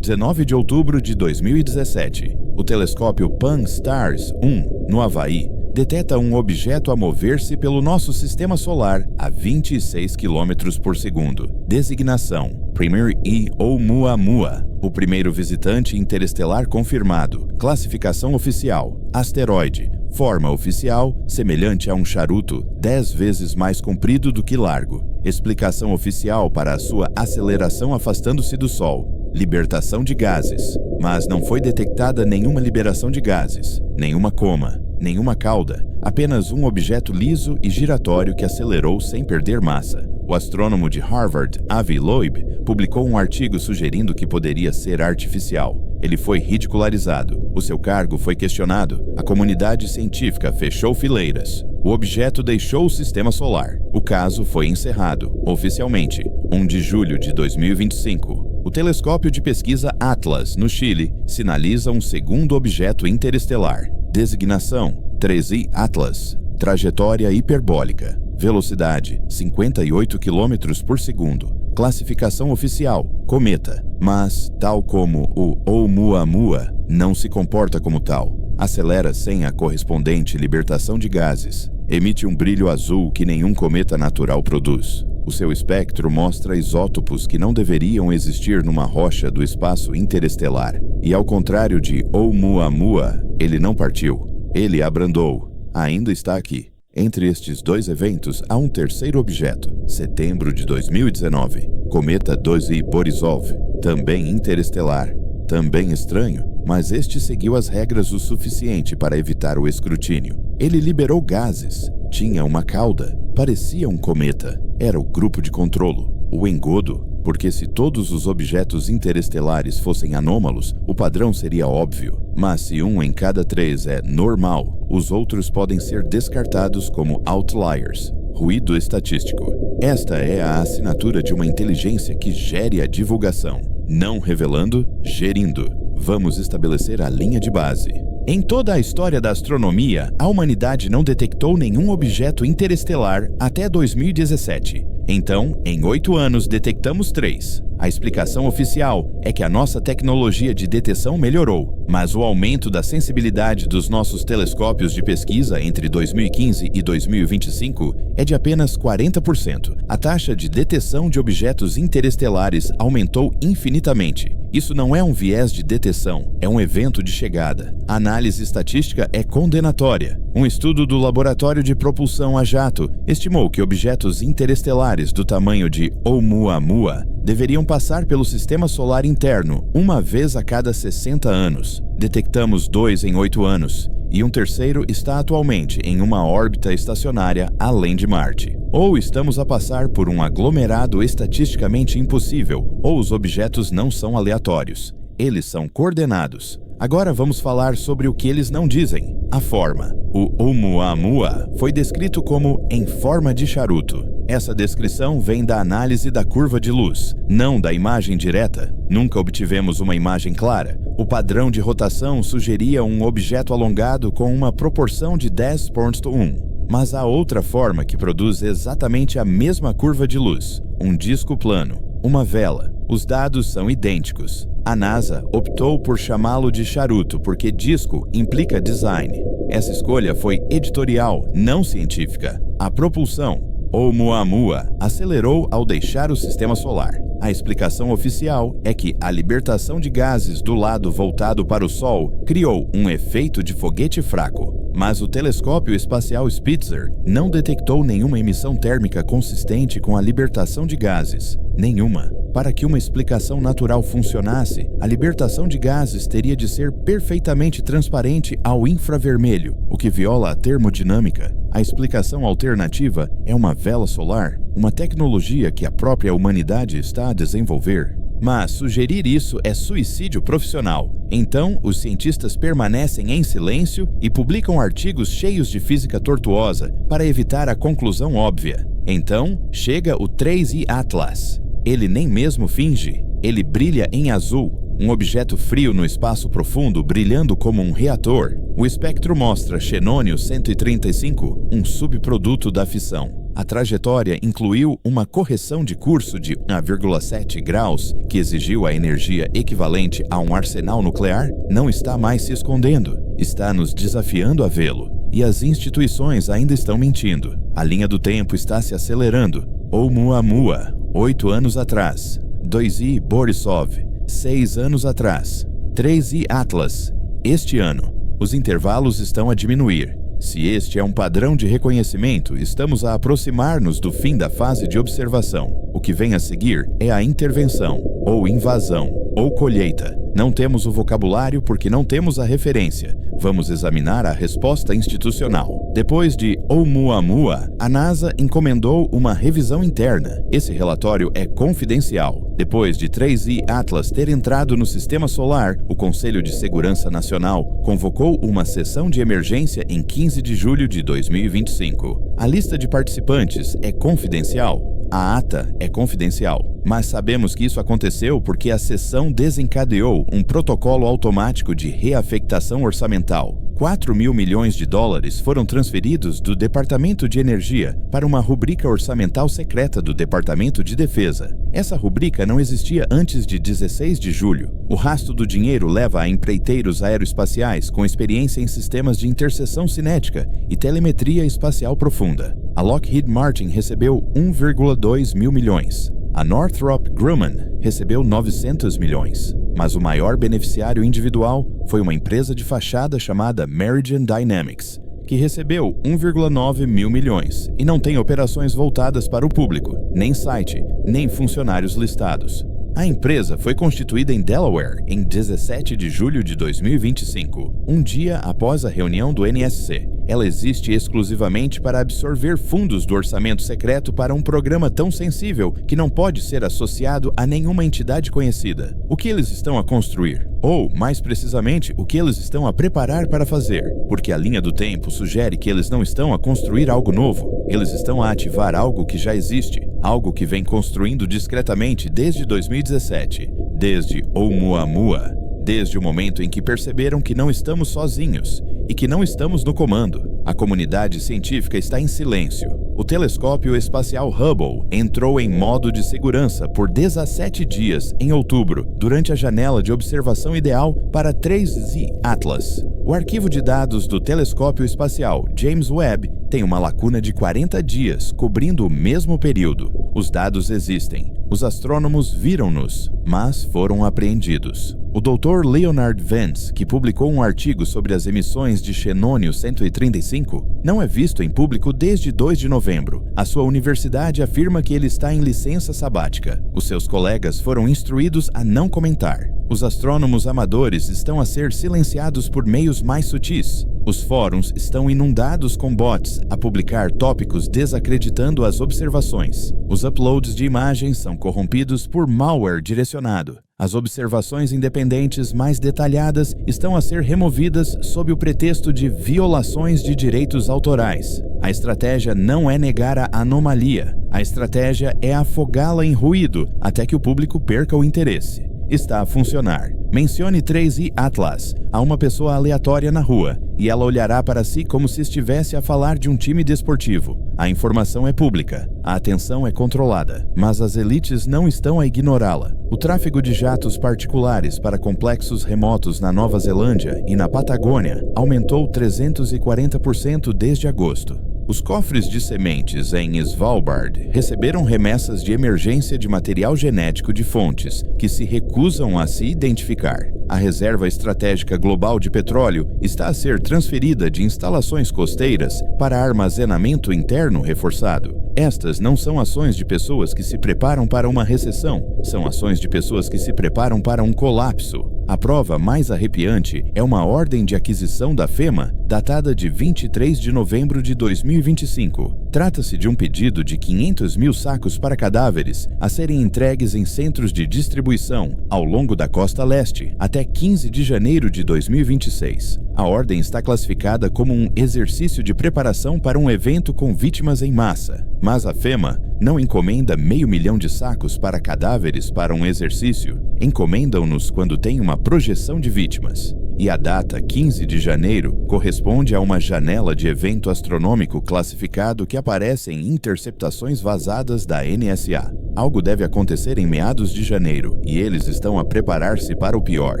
19 de outubro de 2017, o telescópio Pan-STARRS-1, no Havaí, detecta um objeto a mover-se pelo nosso sistema solar a 26 km por segundo. Designação: Premier E Oumuamua, o primeiro visitante interestelar confirmado. Classificação oficial: asteroide. Forma oficial: semelhante a um charuto, 10 vezes mais comprido do que largo. Explicação oficial para a sua aceleração afastando-se do Sol: libertação de gases. Mas não foi detectada nenhuma liberação de gases, nenhuma coma, nenhuma cauda, apenas um objeto liso e giratório que acelerou sem perder massa. O astrônomo de Harvard, Avi Loeb, publicou um artigo sugerindo que poderia ser artificial. Ele foi ridicularizado, o seu cargo foi questionado, a comunidade científica fechou fileiras. O objeto deixou o sistema solar. O caso foi encerrado, oficialmente, 1 de julho de 2025. O telescópio de pesquisa Atlas, no Chile, sinaliza um segundo objeto interestelar. Designação: 3I Atlas. Trajetória hiperbólica. Velocidade: 58 km por segundo. Classificação oficial: cometa. Mas, tal como o Oumuamua, não se comporta como tal. Acelera sem a correspondente libertação de gases. Emite um brilho azul que nenhum cometa natural produz. O seu espectro mostra isótopos que não deveriam existir numa rocha do espaço interestelar. E ao contrário de Oumuamua, ele não partiu. Ele abrandou. Ainda está aqui. Entre estes dois eventos, há um terceiro objeto, setembro de 2019, cometa 2I Borisov, também interestelar, também estranho, mas este seguiu as regras o suficiente para evitar o escrutínio. Ele liberou gases, tinha uma cauda, parecia um cometa, era o grupo de controlo, o engodo, porque se todos os objetos interestelares fossem anômalos, o padrão seria óbvio. Mas se 1 em cada 3 é normal, os outros podem ser descartados como outliers, ruído estatístico. Esta é a assinatura de uma inteligência que gere a divulgação. Não revelando, gerindo. Vamos estabelecer a linha de base. Em toda a história da astronomia, a humanidade não detectou nenhum objeto interestelar até 2017. Então, em 8 anos, detectamos 3. A explicação oficial é que a nossa tecnologia de detecção melhorou, mas o aumento da sensibilidade dos nossos telescópios de pesquisa entre 2015 e 2025 é de apenas 40%. A taxa de detecção de objetos interestelares aumentou infinitamente. Isso não é um viés de detecção, é um evento de chegada. A análise estatística é condenatória. Um estudo do Laboratório de Propulsão a Jato estimou que objetos interestelares do tamanho de Oumuamua deveriam passar pelo sistema solar interno uma vez a cada 60 anos. Detectamos 2 em 8 anos, e um terceiro está atualmente em uma órbita estacionária além de Marte. Ou estamos a passar por um aglomerado estatisticamente impossível, ou os objetos não são aleatórios. Eles são coordenados. Agora vamos falar sobre o que eles não dizem: a forma. O Oumuamua foi descrito como em forma de charuto. Essa descrição vem da análise da curva de luz, não da imagem direta. Nunca obtivemos uma imagem clara. O padrão de rotação sugeria um objeto alongado com uma proporção de 10:1. Mas há outra forma que produz exatamente a mesma curva de luz: um disco plano, uma vela. Os dados são idênticos. A NASA optou por chamá-lo de charuto porque disco implica design. Essa escolha foi editorial, não científica. A propulsão, Oumuamua, acelerou ao deixar o sistema solar. A explicação oficial é que a libertação de gases do lado voltado para o Sol criou um efeito de foguete fraco. Mas o telescópio espacial Spitzer não detectou nenhuma emissão térmica consistente com a libertação de gases. Nenhuma. Para que uma explicação natural funcionasse, a libertação de gases teria de ser perfeitamente transparente ao infravermelho, o que viola a termodinâmica. A explicação alternativa é uma vela solar, uma tecnologia que a própria humanidade está a desenvolver. Mas sugerir isso é suicídio profissional. Então, os cientistas permanecem em silêncio e publicam artigos cheios de física tortuosa para evitar a conclusão óbvia. Então, chega o 3I Atlas. Ele nem mesmo finge. Ele brilha em azul, um objeto frio no espaço profundo brilhando como um reator. O espectro mostra xenônio 135, um subproduto da fissão. A trajetória incluiu uma correção de curso de 1,7 graus, que exigiu a energia equivalente a um arsenal nuclear, não está mais se escondendo, está nos desafiando a vê-lo. E as instituições ainda estão mentindo. A linha do tempo está se acelerando. Oumuamua, 8 anos atrás. 2i Borisov, 6 anos atrás. 3i Atlas, este ano. Os intervalos estão a diminuir. Se este é um padrão de reconhecimento, estamos a aproximar-nos do fim da fase de observação. O que vem a seguir é a intervenção, ou invasão, ou colheita. Não temos o vocabulário porque não temos a referência. Vamos examinar a resposta institucional. Depois de Oumuamua, a NASA encomendou uma revisão interna. Esse relatório é confidencial. Depois de 3i Atlas ter entrado no Sistema Solar, o Conselho de Segurança Nacional convocou uma sessão de emergência em 15 de julho de 2025. A lista de participantes é confidencial. A ata é confidencial, mas sabemos que isso aconteceu porque a sessão desencadeou um protocolo automático de reafectação orçamental. 4 mil milhões de dólares foram transferidos do Departamento de Energia para uma rubrica orçamental secreta do Departamento de Defesa. Essa rubrica não existia antes de 16 de julho. O rastro do dinheiro leva a empreiteiros aeroespaciais com experiência em sistemas de interseção cinética e telemetria espacial profunda. A Lockheed Martin recebeu 1,2 mil milhões. A Northrop Grumman recebeu 900 milhões. Mas o maior beneficiário individual foi uma empresa de fachada chamada Meridian Dynamics, que recebeu 1,9 mil milhões e não tem operações voltadas para o público, nem site, nem funcionários listados. A empresa foi constituída em Delaware em 17 de julho de 2025, um dia após a reunião do NSC. Ela existe exclusivamente para absorver fundos do orçamento secreto para um programa tão sensível que não pode ser associado a nenhuma entidade conhecida. O que eles estão a construir? Ou, mais precisamente, o que eles estão a preparar para fazer? Porque a linha do tempo sugere que eles não estão a construir algo novo, eles estão a ativar algo que já existe, algo que vem construindo discretamente desde 2017, desde Oumuamua, desde o momento em que perceberam que não estamos sozinhos e que não estamos no comando. A comunidade científica está em silêncio. O telescópio espacial Hubble entrou em modo de segurança por 17 dias em outubro, durante a janela de observação ideal para 3i Atlas. O arquivo de dados do telescópio espacial James Webb tem uma lacuna de 40 dias, cobrindo o mesmo período. Os dados existem. Os astrônomos viram-nos, mas foram apreendidos. O Dr. Leonard Vance, que publicou um artigo sobre as emissões de xenônio 135, não é visto em público desde 2 de novembro. A sua universidade afirma que ele está em licença sabática. Os seus colegas foram instruídos a não comentar. Os astrônomos amadores estão a ser silenciados por meios mais sutis. Os fóruns estão inundados com bots a publicar tópicos desacreditando as observações. Os uploads de imagens são corrompidos por malware direcionado. As observações independentes mais detalhadas estão a ser removidas sob o pretexto de violações de direitos autorais. A estratégia não é negar a anomalia. A estratégia é afogá-la em ruído até que o público perca o interesse. Está a funcionar. Mencione 3i Atlas a uma pessoa aleatória na rua e ela olhará para si como se estivesse a falar de um time desportivo. A informação é pública, a atenção é controlada, mas as elites não estão a ignorá-la. O tráfego de jatos particulares para complexos remotos na Nova Zelândia e na Patagônia aumentou 340% desde agosto. Os cofres de sementes em Svalbard receberam remessas de emergência de material genético de fontes que se recusam a se identificar. A reserva estratégica global de petróleo está a ser transferida de instalações costeiras para armazenamento interno reforçado. Estas não são ações de pessoas que se preparam para uma recessão, são ações de pessoas que se preparam para um colapso. A prova mais arrepiante é uma ordem de aquisição da FEMA, datada de 23 de novembro de 2025. Trata-se de um pedido de 500 mil sacos para cadáveres a serem entregues em centros de distribuição ao longo da costa leste até 15 de janeiro de 2026. A ordem está classificada como um exercício de preparação para um evento com vítimas em massa. Mas a FEMA não encomenda 500 mil de sacos para cadáveres para um exercício. Encomendam-nos quando tem uma projeção de vítimas. e a data 15 de janeiro corresponde a uma janela de evento astronômico classificado que aparece em interceptações vazadas da NSA. Algo deve acontecer em meados de janeiro e eles estão a preparar-se para o pior.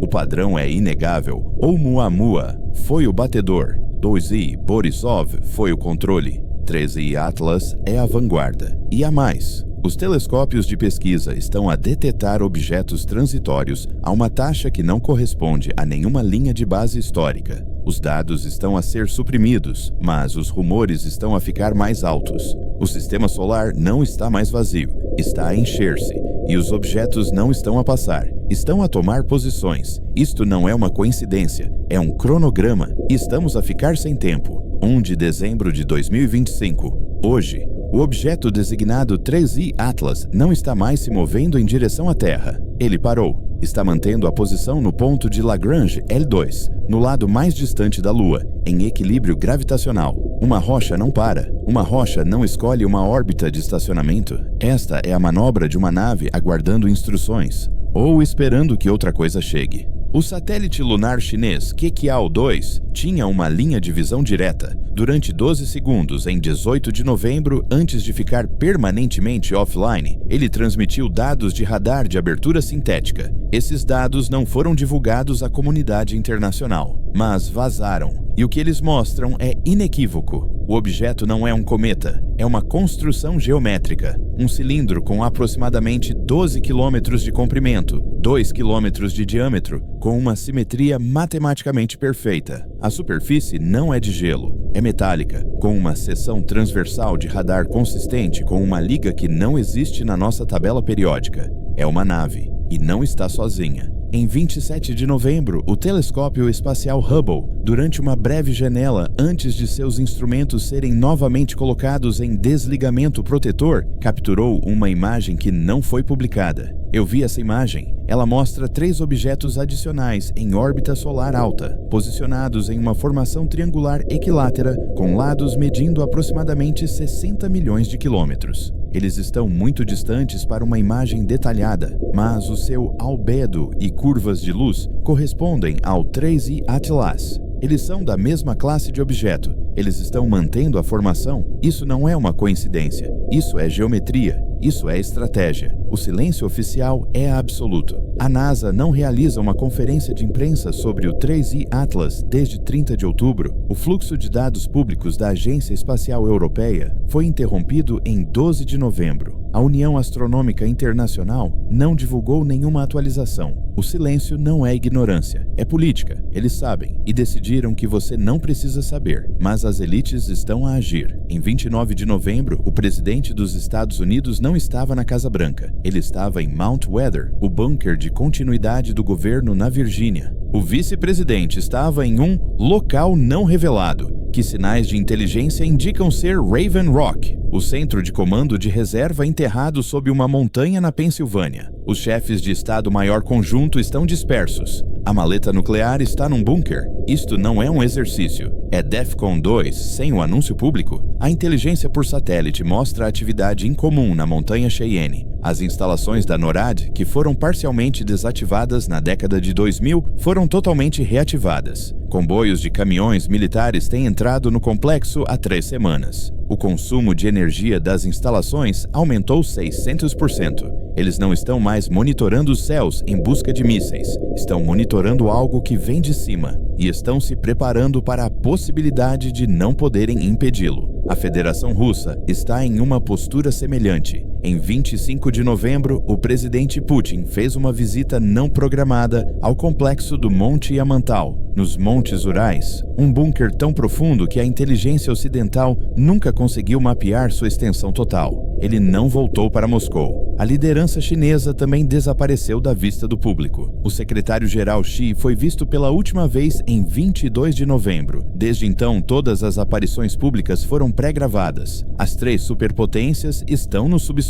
O padrão é inegável. Oumuamua foi o batedor. 2I Borisov foi o controle. 13I Atlas é a vanguarda. E há mais. Os telescópios de pesquisa estão a detetar objetos transitórios a uma taxa que não corresponde a nenhuma linha de base histórica. Os dados estão a ser suprimidos, mas os rumores estão a ficar mais altos. O sistema solar não está mais vazio, está a encher-se, e os objetos não estão a passar, estão a tomar posições. Isto não é uma coincidência, é um cronograma, e estamos a ficar sem tempo. 1 de dezembro de 2025. Hoje, o objeto designado 3I Atlas não está mais se movendo em direção à Terra. Ele parou. Está mantendo a posição no ponto de Lagrange L2, no lado mais distante da Lua, em equilíbrio gravitacional. Uma rocha não para. Uma rocha não escolhe uma órbita de estacionamento. Esta é a manobra de uma nave aguardando instruções, ou esperando que outra coisa chegue. O satélite lunar chinês Kekiao-2 tinha uma linha de visão direta durante 12 segundos em 18 de novembro antes de ficar permanentemente offline. Ele transmitiu dados de radar de abertura sintética. Esses dados não foram divulgados à comunidade internacional, mas vazaram. E o que eles mostram é inequívoco. O objeto não é um cometa, é uma construção geométrica, um cilindro com aproximadamente 12 quilômetros de comprimento, 2 quilômetros de diâmetro, com uma simetria matematicamente perfeita. A superfície não é de gelo, é metálica, com uma seção transversal de radar consistente com uma liga que não existe na nossa tabela periódica. É uma nave, e não está sozinha. Em 27 de novembro, o telescópio espacial Hubble, durante uma breve janela antes de seus instrumentos serem novamente colocados em desligamento protetor, capturou uma imagem que não foi publicada. Eu vi essa imagem. Ela mostra 3 objetos adicionais em órbita solar alta, posicionados em uma formação triangular equilátera, com lados medindo aproximadamente 60 milhões de quilômetros. Eles estão muito distantes para uma imagem detalhada, mas o seu albedo e curvas de luz correspondem ao 3I Atlas. Eles são da mesma classe de objeto. Eles estão mantendo a formação. Isso não é uma coincidência. Isso é geometria. Isso é estratégia. O silêncio oficial é absoluto. A NASA não realiza uma conferência de imprensa sobre o 3I Atlas desde 30 de outubro. O fluxo de dados públicos da Agência Espacial Europeia foi interrompido em 12 de novembro. A União Astronômica Internacional não divulgou nenhuma atualização. O silêncio não é ignorância, é política. Eles sabem e decidiram que você não precisa saber, mas as elites estão a agir. Em 29 de novembro, o presidente dos Estados Unidos não estava na Casa Branca. Ele estava em Mount Weather, o bunker de continuidade do governo na Virgínia. O vice-presidente estava em um local não revelado, que sinais de inteligência indicam ser Raven Rock, o centro de comando de reserva enterrado sob uma montanha na Pensilvânia. Os chefes de Estado-Maior conjunto estão dispersos. A maleta nuclear está num bunker. Isto não é um exercício. É DEFCON 2 sem o anúncio público. A inteligência por satélite mostra a atividade incomum na montanha Cheyenne. As instalações da NORAD, que foram parcialmente desativadas na década de 2000, foram totalmente reativadas. Comboios de caminhões militares têm entrado no complexo há 3 semanas. O consumo de energia das instalações aumentou 600%. Eles não estão mais monitorando os céus em busca de mísseis. Estão monitorando algo que vem de cima e estão se preparando para a possibilidade de não poderem impedi-lo. A Federação Russa está em uma postura semelhante. Em 25 de novembro, o presidente Putin fez uma visita não programada ao complexo do Monte Yamantal, nos Montes Urais, um bunker tão profundo que a inteligência ocidental nunca conseguiu mapear sua extensão total. Ele não voltou para Moscou. A liderança chinesa também desapareceu da vista do público. O secretário-geral Xi foi visto pela última vez em 22 de novembro. Desde então, todas as aparições públicas foram pré-gravadas. As 3 superpotências estão no subsolo.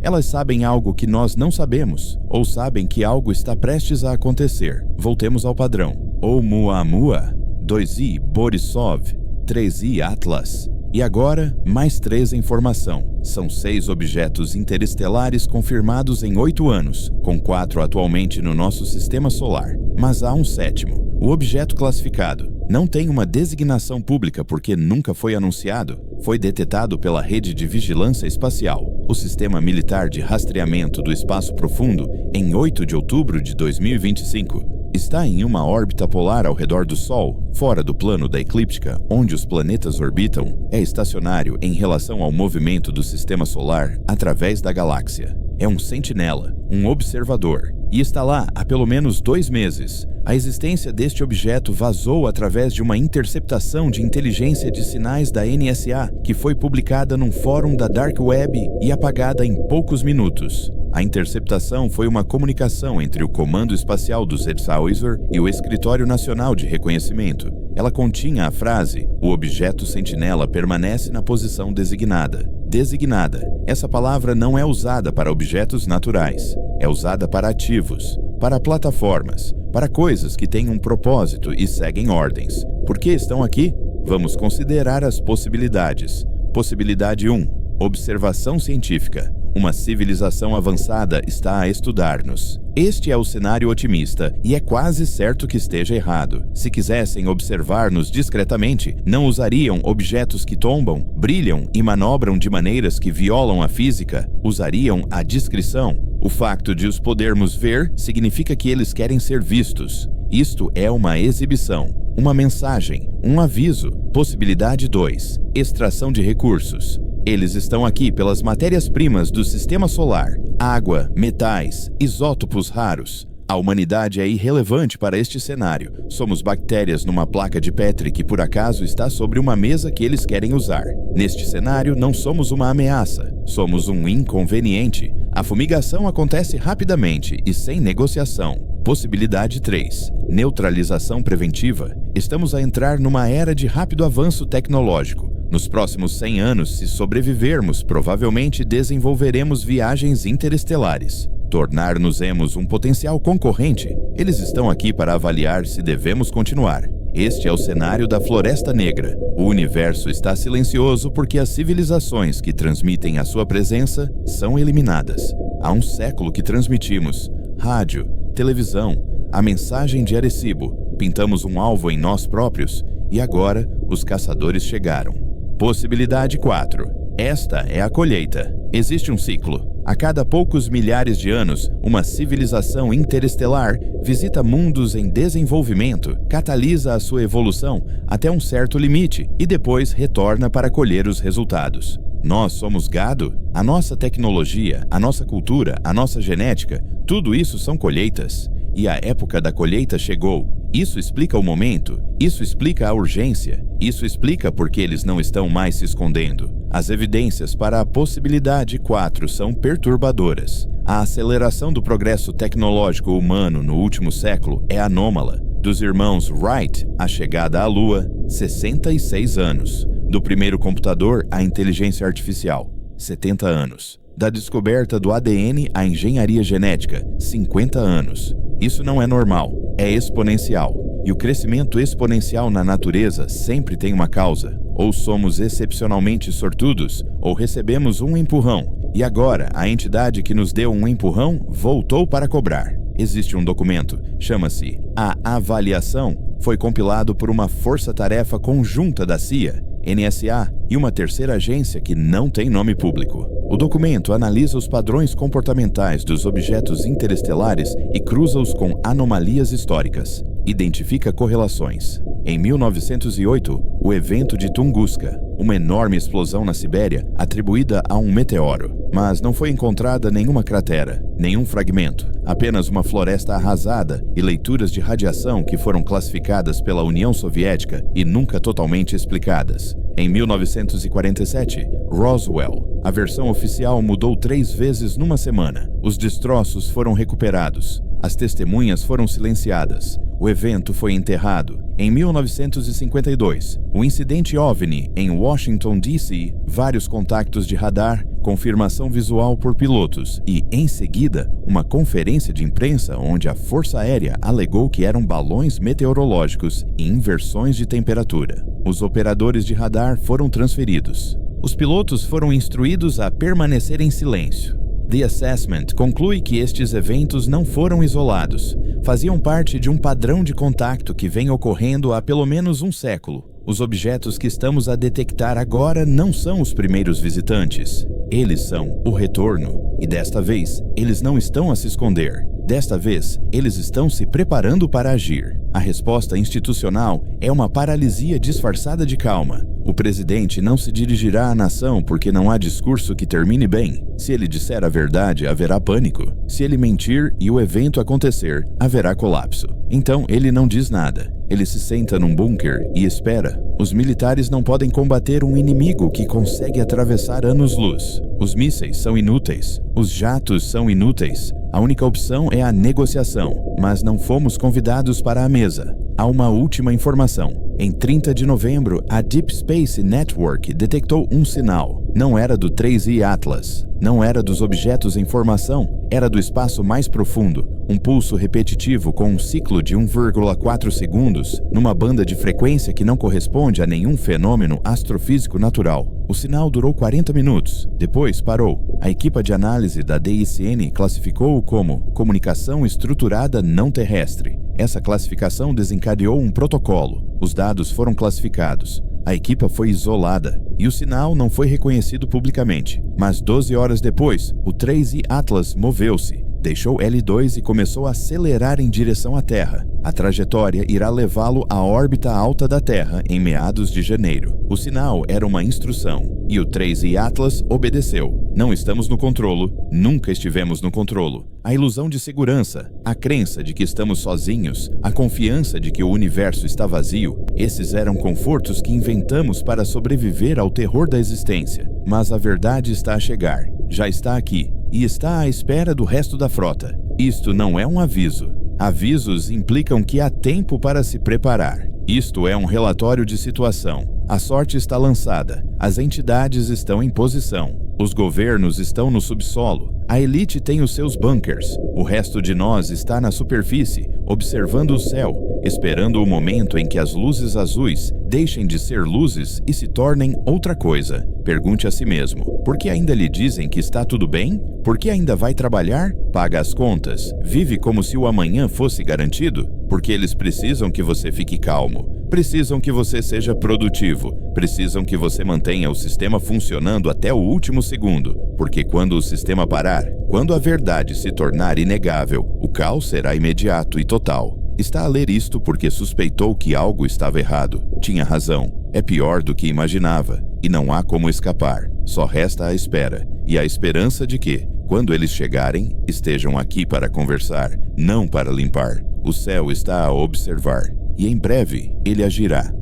Elas sabem algo que nós não sabemos, ou sabem que algo está prestes a acontecer. Voltemos ao padrão. Oumuamua, 2I Borisov, 3I Atlas. E agora, mais 3 em formação. São 6 objetos interestelares confirmados em 8 anos, com 4 atualmente no nosso sistema solar. Mas há um 7º, O objeto classificado não tem uma designação pública porque nunca foi anunciado. Foi detetado pela Rede de Vigilância Espacial, o Sistema Militar de Rastreamento do Espaço Profundo, em 8 de outubro de 2025. Está em uma órbita polar ao redor do Sol, fora do plano da eclíptica, onde os planetas orbitam. É estacionário em relação ao movimento do Sistema Solar através da galáxia. É um sentinela, um observador, e está lá há pelo menos 2 meses. A existência deste objeto vazou através de uma interceptação de inteligência de sinais da NSA, que foi publicada num fórum da Dark Web e apagada em poucos minutos. A interceptação foi uma comunicação entre o Comando Espacial do Zeitshauser e o Escritório Nacional de Reconhecimento. Ela continha a frase: o objeto sentinela permanece na posição designada. Designada. Essa palavra não é usada para objetos naturais. É usada para ativos, para plataformas, para coisas que têm um propósito e seguem ordens. Por que estão aqui? Vamos considerar as possibilidades. Possibilidade 1. Observação científica. Uma civilização avançada está a estudar-nos. Este é o cenário otimista e é quase certo que esteja errado. Se quisessem observar-nos discretamente, não usariam objetos que tombam, brilham e manobram de maneiras que violam a física. Usariam a discrição. O facto de os podermos ver significa que eles querem ser vistos. Isto é uma exibição, uma mensagem, um aviso. Possibilidade 2. Extração de recursos. Eles estão aqui pelas matérias-primas do Sistema Solar: água, metais, isótopos raros. A humanidade é irrelevante para este cenário. Somos bactérias numa placa de Petri que por acaso está sobre uma mesa que eles querem usar. Neste cenário, não somos uma ameaça, somos um inconveniente. A fumigação acontece rapidamente e sem negociação. Possibilidade 3. Neutralização preventiva. Estamos a entrar numa era de rápido avanço tecnológico. Nos próximos 100 anos, se sobrevivermos, provavelmente desenvolveremos viagens interestelares. Tornar-nos-emos um potencial concorrente. Eles estão aqui para avaliar se devemos continuar. Este é o cenário da Floresta Negra. O universo está silencioso porque as civilizações que transmitem a sua presença são eliminadas. Há um século que transmitimos rádio, televisão, a mensagem de Arecibo. Pintamos um alvo em nós próprios e agora os caçadores chegaram. Possibilidade 4. Esta é a colheita. Existe um ciclo. A cada poucos milhares de anos, uma civilização interestelar visita mundos em desenvolvimento, catalisa a sua evolução até um certo limite e depois retorna para colher os resultados. Nós somos gado? A nossa tecnologia, a nossa cultura, a nossa genética, tudo isso são colheitas. E a época da colheita chegou. Isso explica o momento, isso explica a urgência, isso explica por que eles não estão mais se escondendo. As evidências para a possibilidade 4 são perturbadoras. A aceleração do progresso tecnológico humano no último século é anômala. Dos irmãos Wright, a chegada à Lua, 66 anos. Do primeiro computador à inteligência artificial, 70 anos. Da descoberta do ADN à engenharia genética, 50 anos. Isso não é normal, é exponencial. E o crescimento exponencial na natureza sempre tem uma causa. Ou somos excepcionalmente sortudos, ou recebemos um empurrão. E agora, a entidade que nos deu um empurrão voltou para cobrar. Existe um documento, chama-se A Avaliação. Foi compilado por uma força-tarefa conjunta da CIA, NSA e uma terceira agência que não tem nome público. O documento analisa os padrões comportamentais dos objetos interestelares e cruza-os com anomalias históricas. Identifica correlações. Em 1908, o evento de Tunguska, uma enorme explosão na Sibéria atribuída a um meteoro. Mas não foi encontrada nenhuma cratera, nenhum fragmento, apenas uma floresta arrasada e leituras de radiação que foram classificadas pela União Soviética e nunca totalmente explicadas. Em 1947, Roswell. A versão oficial mudou 3 vezes numa semana. Os destroços foram recuperados. As testemunhas foram silenciadas. O evento foi enterrado. Em 1952, o incidente OVNI em Washington, D.C., vários contactos de radar, confirmação visual por pilotos e, em seguida, uma conferência de imprensa onde a Força Aérea alegou que eram balões meteorológicos e inversões de temperatura. Os operadores de radar foram transferidos. Os pilotos foram instruídos a permanecer em silêncio. The Assessment conclui que estes eventos não foram isolados, faziam parte de um padrão de contato que vem ocorrendo há pelo menos um século. Os objetos que estamos a detectar agora não são os primeiros visitantes. Eles são o retorno. E desta vez, eles não estão a se esconder. Desta vez, eles estão se preparando para agir. A resposta institucional é uma paralisia disfarçada de calma. O presidente não se dirigirá à nação porque não há discurso que termine bem. Se ele disser a verdade, haverá pânico. Se ele mentir e o evento acontecer, haverá colapso. Então, ele não diz nada. Ele se senta num bunker e espera. Os militares não podem combater um inimigo que consegue atravessar anos-luz. Os mísseis são inúteis. Os jatos são inúteis. A única opção é a negociação, mas não fomos convidados para a mesa. Há uma última informação. Em 30 de novembro, a Deep Space Network detectou um sinal. Não era do 3I Atlas. Não era dos objetos em formação. Era do espaço mais profundo. Um pulso repetitivo com um ciclo de 1,4 segundos, numa banda de frequência que não corresponde a nenhum fenômeno astrofísico natural. O sinal durou 40 minutos. Depois parou. A equipe de análise da DICN classificou-o como comunicação estruturada não terrestre. Essa classificação desencadeou um protocolo. Os dados foram classificados. A equipe foi isolada e o sinal não foi reconhecido publicamente. Mas 12 horas depois, o 3I Atlas moveu-se, deixou L2 e começou a acelerar em direção à Terra. A trajetória irá levá-lo à órbita alta da Terra em meados de janeiro. O sinal era uma instrução e o 3I Atlas obedeceu. Não estamos no controlo, nunca estivemos no controlo. A ilusão de segurança, a crença de que estamos sozinhos, a confiança de que o universo está vazio, esses eram confortos que inventamos para sobreviver ao terror da existência. Mas a verdade está a chegar, já está aqui, e está à espera do resto da frota. Isto não é um aviso. Avisos implicam que há tempo para se preparar. Isto é um relatório de situação. A sorte está lançada. As entidades estão em posição. Os governos estão no subsolo. A elite tem os seus bunkers. O resto de nós está na superfície, observando o céu, esperando o momento em que as luzes azuis deixem de ser luzes e se tornem outra coisa. Pergunte a si mesmo: por que ainda lhe dizem que está tudo bem? Por que ainda vai trabalhar? Paga as contas? Vive como se o amanhã fosse garantido? Porque eles precisam que você fique calmo. Precisam que você seja produtivo. Precisam que você mantenha o sistema funcionando até o último segundo. Porque quando o sistema parar, quando a verdade se tornar inegável, o caos será imediato e total. Está a ler isto porque suspeitou que algo estava errado. Tinha razão. É pior do que imaginava. E não há como escapar. Só resta a espera. E a esperança de que, quando eles chegarem, estejam aqui para conversar, não para limpar. O céu está a observar. E em breve ele agirá.